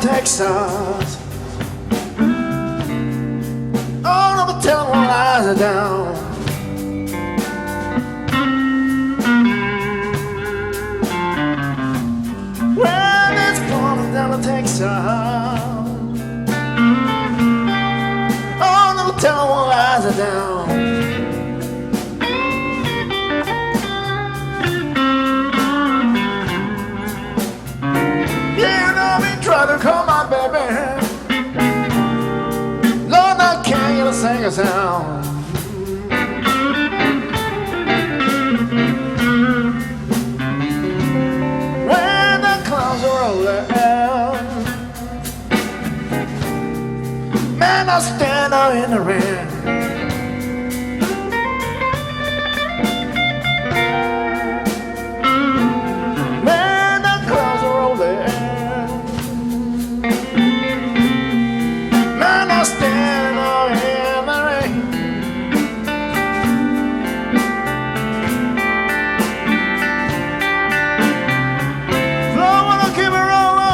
Texas. Oh, no, but tell them what lies are down. When it's falling down to Texas. Oh, no, but tell them what lies are down. Try to call my baby. Lord, I can't get a single sound. When the clouds are rolling, man, I stand out in the rain. Man, the clouds are rolling. I stand out in the rain. Lord, wanna keep it rolling.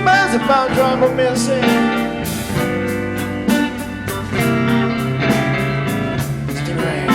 Man's about driving me insane. Stevie Ray.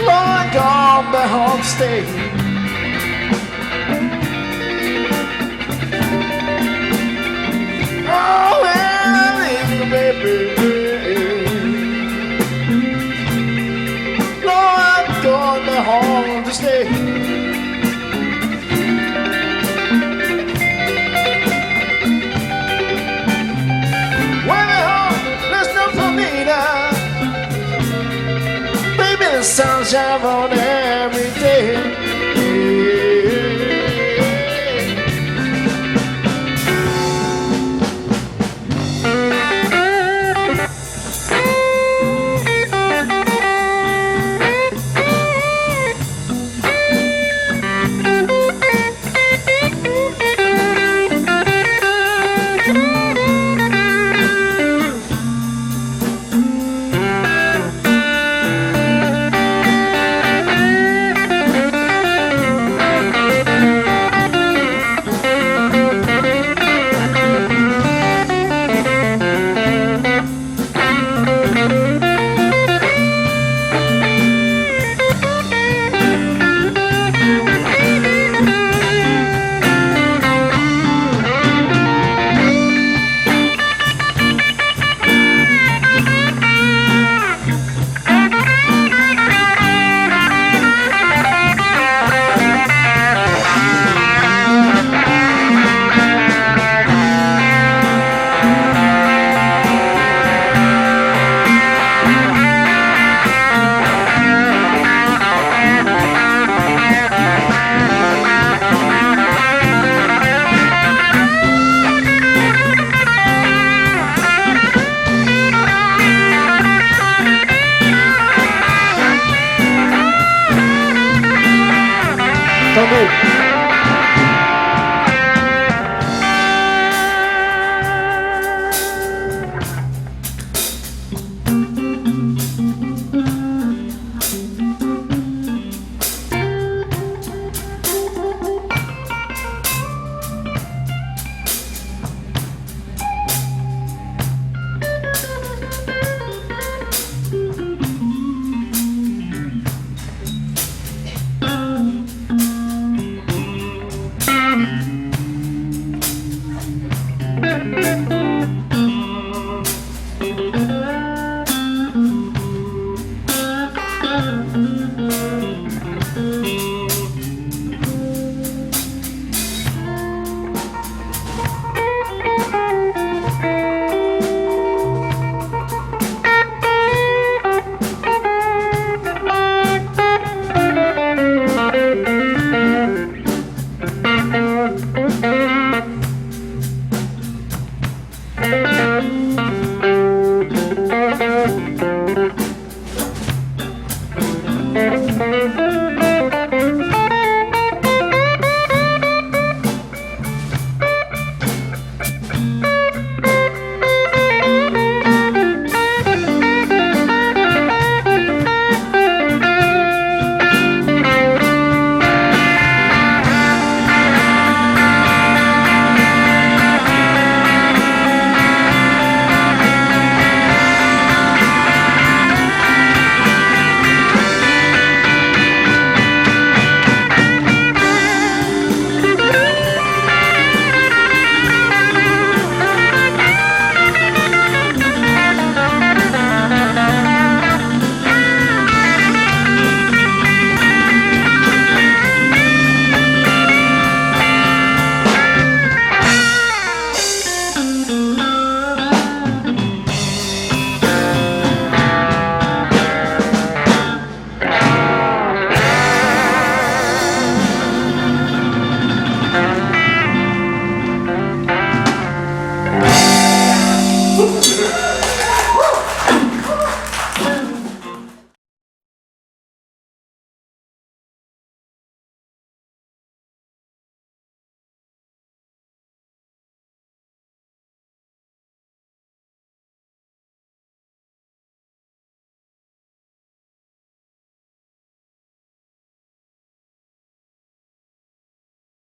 Lord, gone back home to stay. Oh, when I leave you, baby. Lord, I'm going back home to stay. The sunshine on every day. 了。